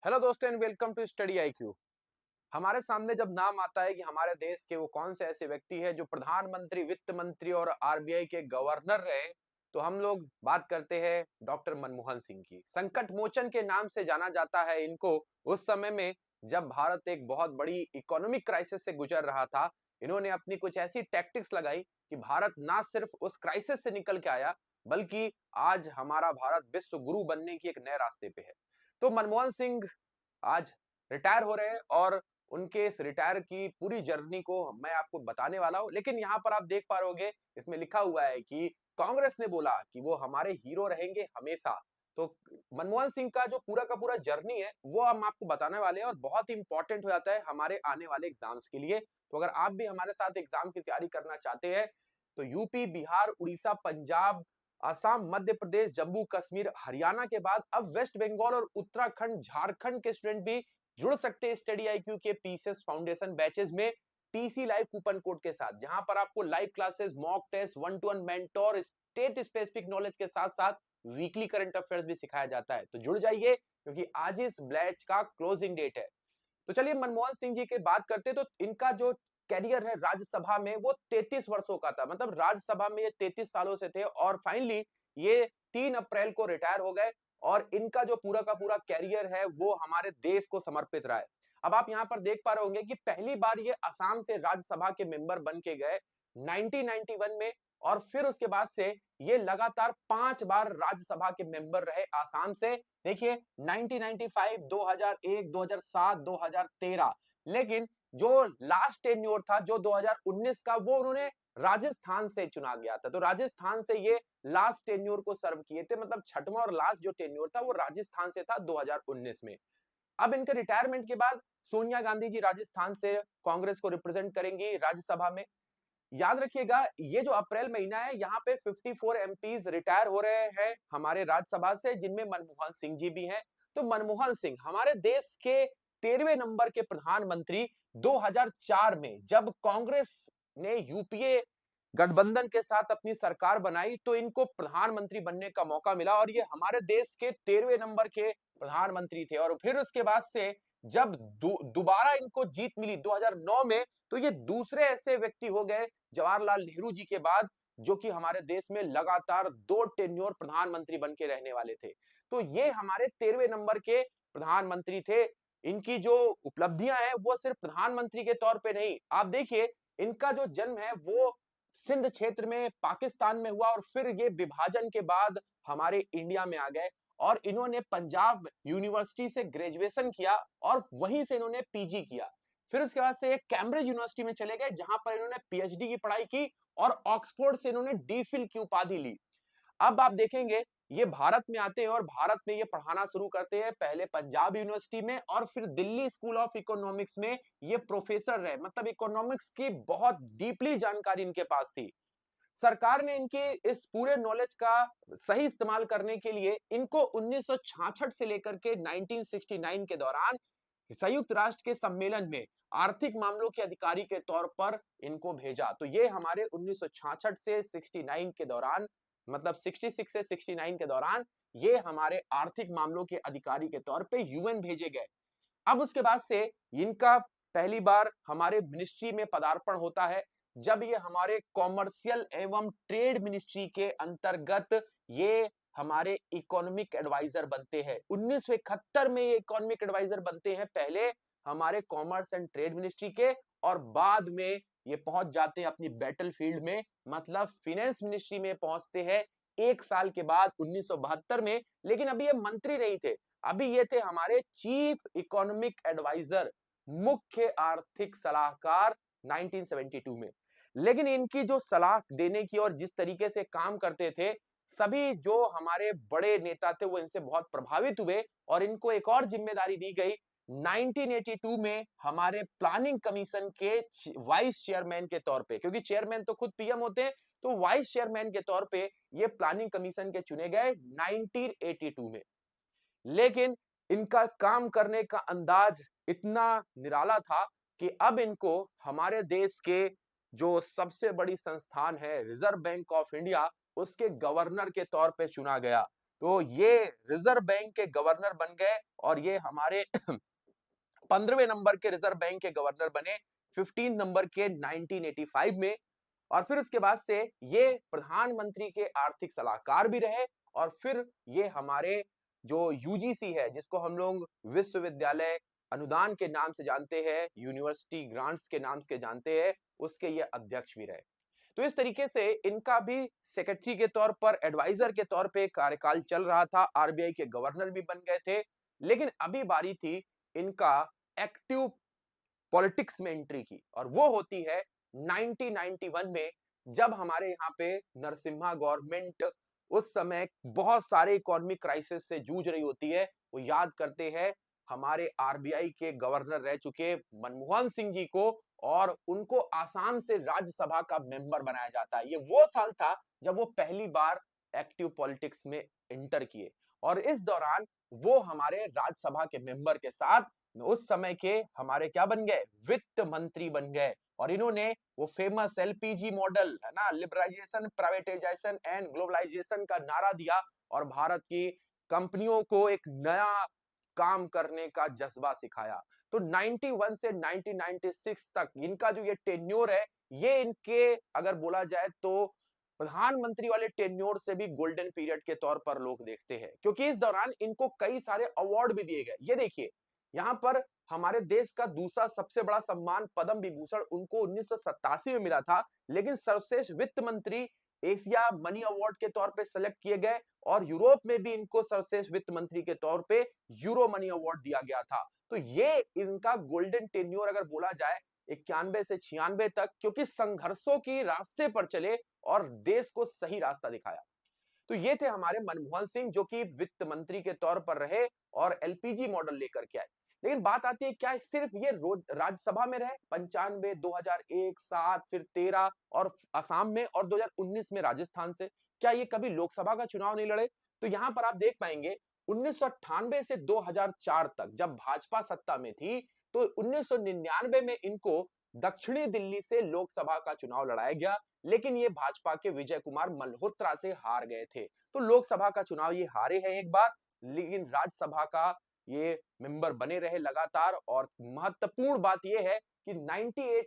Hello दोस्तों and welcome to Study IQ. हमारे सामने जब नाम आता है कि हमारे देश के वो कौन से ऐसे व्यक्ति हैं जो प्रधानमंत्री, वित्त मंत्री और आरबीआई के गवर्नर रहे, तो हम लोग बात करते हैं डॉक्टर मनमोहन सिंह की। संकट मोचन के नाम से जाना जाता है इनको। उस समय में जब भारत एक बहुत बड़ी इकोनॉमिक क्राइसिस से गुजर रहा था, इन्होंने अपनी कुछ ऐसी टैक्टिक्स लगाई कि भारत ना सिर्फ उस क्राइसिस से निकल के आया, बल्कि आज हमारा भारत विश्व गुरु बनने की एक नए रास्ते पे है। तो मनमोहन सिंह आज रिटायर हो रहे हैं और उनके इस रिटायर की पूरी जर्नी को मैं आपको बताने वाला हूं। लेकिन यहाँ पर आप देख पा रहोगे, इसमें लिखा हुआ है कि कांग्रेस ने बोला कि वो हमारे हीरो रहेंगे हमेशा। तो मनमोहन सिंह का जो पूरा का पूरा जर्नी है वो हम आपको बताने वाले हैं और बहुत ही इंपॉर्टेंट हो जाता है हमारे आने वाले एग्जाम्स के लिए। तो अगर आप भी हमारे साथ एग्जाम की तैयारी करना चाहते हैं तो यूपी, बिहार, उड़ीसा, पंजाब, असम, मध्य प्रदेश, जम्मू कश्मीर, हरियाणा के बाद अब वेस्ट बंगाल और उत्तराखंड, झारखंड के स्टूडेंट भी जुड़ सकते हैं स्टडी आईक्यू के पीसीएस फाउंडेशन बैचेस में पीसी लाइव कूपन कोड के साथ, जहां पर आपको live classes, mock test, one to one mentor, state specific knowledge के साथ साथ वीकली करंट अफेयर्स भी सिखाया जाता है। तो जुड़ जाइए क्योंकि आज इस बैच का क्लोजिंग डेट है। तो चलिए मनमोहन सिंह जी की बात करते तो इनका जो कैरियर है राज्यसभा में वो 33 वर्षों का था। मतलब राज्यसभा में ये 33 सालों से थे और फाइनली ये 3 अप्रैल को रिटायर हो गए और इनका जो पूरा का पूरा कैरियर है वो हमारे देश को समर्पित रहा है। अब आप यहाँ पर देख पा रहे होंगे कि पहली बार ये असम से राज्यसभा के मेंबर बन के गए 1991 में, और फिर उसके बाद से ये लगातार 5 बार राज्यसभा के मेंबर रहे आसाम से। देखिए 1995, 2001, 2007, 2013। लेकिन जो लास्ट टेन्योर था जो 2019 का, वो उन्होंने राजस्थान से चुना गया था। तो राजस्थान से ये लास्ट टेन्योर को सर्व किए थे। मतलब छठवां और लास्ट जो टेन्योर था वो राजस्थान से था 2019 में। अब इनके रिटायरमेंट के बाद सोनिया गांधी जी राजस्थान से कांग्रेस को रिप्रेजेंट करेंगी राज्यसभा में। याद रखिएगा ये जो अप्रैल महीना है यहाँ पे 54 एमपीज रिटायर हो रहे हैं हमारे राज्यसभा से, जिनमें मनमोहन सिंह जी भी हैं। तो मनमोहन सिंह हमारे देश के 13वें नंबर के प्रधानमंत्री 2004 में, जब कांग्रेस ने यूपीए गठबंधन के साथ अपनी सरकार बनाई तो इनको प्रधानमंत्री बनने का मौका मिला और ये हमारे देश के 13वें नंबर के प्रधानमंत्री थे। और फिर उसके बाद से जब दोबारा इनको जीत मिली 2009 में, तो ये दूसरे ऐसे व्यक्ति हो गए जवाहरलाल नेहरू जी के बाद जो कि हमारे देश में लगातार 2 टेन्योर प्रधानमंत्री बन के रहने वाले थे। तो ये हमारे 13वें नंबर के प्रधानमंत्री थे। इनकी जो उपलब्धियां हैं वो सिर्फ प्रधानमंत्री के तौर पे नहीं, आप देखिए इनका जो जन्म है वो सिंध क्षेत्र में पाकिस्तान में हुआ और फिर ये विभाजन के बाद हमारे इंडिया में आ गए और इन्होंने पंजाब यूनिवर्सिटी से ग्रेजुएशन किया और वहीं से इन्होंने पीजी किया। फिर उसके बाद से कैम्ब्रिज यूनिवर्सिटी में चले गए जहां पर इन्होंने पीएचडी की पढ़ाई की और ऑक्सफोर्ड से इन्होंने डीफिल की उपाधि ली। अब आप देखेंगे ये भारत में आते हैं और भारत में ये पढ़ाना शुरू करते हैं, पहले पंजाब यूनिवर्सिटी में और फिर दिल्ली स्कूल ऑफ इकोनॉमिक्स में ये प्रोफेसर रहे। मतलब इकोनॉमिक्स की बहुत डीपली जानकारी इनके पास थी। सरकार ने इनके इस पूरे नॉलेज का सही इस्तेमाल करने के लिए इनको 1966 से लेकर के 1969 के दौरान संयुक्त राष्ट्र के सम्मेलन में आर्थिक मामलों के अधिकारी के तौर पर इनको भेजा। तो ये हमारे 1966 से 69 के दौरान, मतलब 66 से 69 के दौरान ये हमारे आर्थिक मामलों के अधिकारी के तौर पे यूएन भेजे गए। अब उसके बाद से इनका पहली बार हमारे मिनिस्ट्री में पदार्पण होता है जब ये हमारे कॉमर्शियल एवं ट्रेड मिनिस्ट्री के अंतर्गत ये हमारे इकोनॉमिक एडवाइजर बनते हैं। 1971 में ये इकोनॉमिक एडवाइजर बनते हैं, पहले हमारे कॉमर्स एंड ट्रेड मिनिस्ट्री के, और बाद में ये पहुंच जाते हैं अपनी बैटल फील्ड में, मतलब फिनेंस मिनिस्ट्री में पहुंचते हैं 1 साल के बाद 1972 में। लेकिन अभी ये मंत्री नहीं थे, अभी ये थे हमारे चीफ इकोनॉमिक एडवाइजर, मुख्य आर्थिक सलाहकार 1972 में। लेकिन इनकी जो सलाह देने की और जिस तरीके से काम करते थे, सभी जो हमारे बड़े नेता थे वो इनसे बहुत प्रभावित हुए और इनको एक और जिम्मेदारी दी गई 1982 में हमारे प्लानिंग कमीशन के वाइस चेयरमैन के तौर पे, क्योंकि चेयरमैन तो खुद पीएम होते हैं, तो वाइस चेयरमैन के तौर पे ये प्लानिंग कमीशन के चुने गए 1982 में। लेकिन इनका काम करने का अंदाज इतना निराला था कि अब इनको हमारे देश के जो सबसे बड़ी संस्थान है रिजर्व बैंक ऑफ इंडिया, उसके गवर्नर के तौर पे चुना गया। तो ये रिजर्व बैंक के गवर्नर बन गए और ये हमारे 15वें नंबर के रिजर्व बैंक के गवर्नर बने 15 नंबर के 1985 में। और फिर उसके बाद से ये प्रधानमंत्री के आर्थिक सलाहकार भी रहे। और फिर ये हमारे जो यूजीसी है, जिसको हम लोग विश्वविद्यालय अनुदान के नाम से जानते हैं, यूनिवर्सिटी ग्रांट्स के नाम से जानते हैं, उसके ये अध्यक्ष भी रहे। तो इस तरीके से इनका भी सेक्रेटरी के तौर पर, एडवाइजर के तौर पे कार्यकाल चल रहा था। आरबीआई के गवर्नर भी बन गए थे। लेकिन अभी बारी थी इनका एक्टिव पॉलिटिक्स में एंट्री की, और वो होती है 1991 में, जब हमारे यहाँ पे नरसिम्हा गवर्नमेंट उस समय बहुत सारे इकोनॉमिक क्राइसिस से जूझ रही होती है। वो याद करते हैं हमारे आरबीआई के गवर्नर रह चुके मनमोहन सिंह जी को, और उनको आसाम से राज्यसभा का मेंबर बनाया जाता है। ये वो साल था जब वो पहली बार एक्टिव पॉलिटिक्स में इंटर किए, और इस दौरान वो हमारे राज्यसभा के मेंबर के साथ उस समय के हमारे क्या बन गए, वित्त मंत्री बन गए। और इन्होंने वो फेमस एलपीजी मॉडल है ना, लिबरलाइजेशन, प्राइवेटाइजेशन एंड ग्लोबलाइजेशन का नारा दिया, और भारत की कंपनियों को एक नया काम करने का जज्बा सिखाया। तो 91 से 1996 तक इनका जो ये टेन्योर है, ये इनके अगर बोला जाए तो प्रधानमंत्री वाले टेन्योर से भी गोल्डन पीरियड के तौर पर लोग देखते हैं, क्योंकि इस दौरान इनको कई सारे अवार्ड भी दिए गए। ये देखिए यहाँ पर हमारे देश का दूसरा सबसे बड़ा सम्मान पद्म विभूषण उनको 1987 में मिला था, लेकिन सर्वश्रेष्ठ वित्त मंत्री एशिया मनी अवार्ड के तौर पे सिलेक्ट किए गए, और यूरोप में भी इनको सर्वश्रेष्ठ वित्त मंत्री के तौर पे यूरो मनी अवार्ड दिया गया था। तो ये इनका गोल्डन टेन्योर अगर बोला जाए 91 से 96 तक, क्योंकि संघर्षों की रास्ते पर चले और देश को सही रास्ता दिखाया। तो ये थे हमारे मनमोहन सिंह, जो कि वित्त मंत्री के तौर पर रहे और एलपीजी मॉडल लेकर के आए। लेकिन बात आती है, क्या सिर्फ ये रोज राज्यसभा में रहे? 95, 2001, 7, फिर 13 और असम में, और 2019 में राजस्थान से। क्या ये कभी लोकसभा का चुनाव नहीं लड़े? तो यहां पर आप देख पाएंगे 1998 से 2004 तक जब भाजपा सत्ता में थी, तो 1999 में इनको दक्षिणी दिल्ली से लोकसभा का चुनाव लड़ाया गया, लेकिन ये भाजपा के विजय कुमार मल्होत्रा से हार गए थे। तो लोकसभा का चुनाव ये हारे हैं एक बार, लेकिन राज्यसभा का ये मेंबर बने रहे लगातार। और महत्वपूर्ण बात यह है कि 98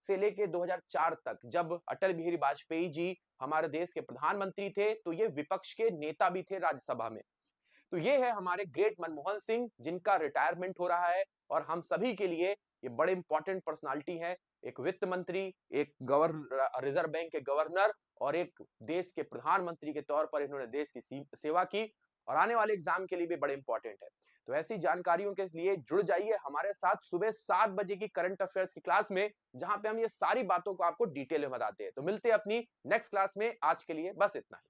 से लेके 2004 तक जब अटल बिहारी वाजपेयी जी हमारे देश के प्रधानमंत्री थे, तो ये विपक्ष के नेता भी थे राज्यसभा में। तो ये है हमारे ग्रेट मनमोहन सिंह, जिनका रिटायरमेंट हो रहा है, और हम सभी के लिए ये बड़े इंपॉर्टेंट पर्सनालिटी है। एक वित्त मंत्री, एक रिजर्व बैंक के गवर्नर, और एक देश के प्रधानमंत्री के तौर पर इन्होंने देश की सेवा की, और आने वाले एग्जाम के लिए भी बड़े इंपॉर्टेंट है। तो ऐसी जानकारियों के लिए जुड़ जाइए हमारे साथ सुबह 7 बजे की करंट अफेयर्स की क्लास में, जहां पे हम ये सारी बातों को आपको डिटेल में बताते हैं। तो मिलते हैं अपनी नेक्स्ट क्लास में, आज के लिए बस इतना ही।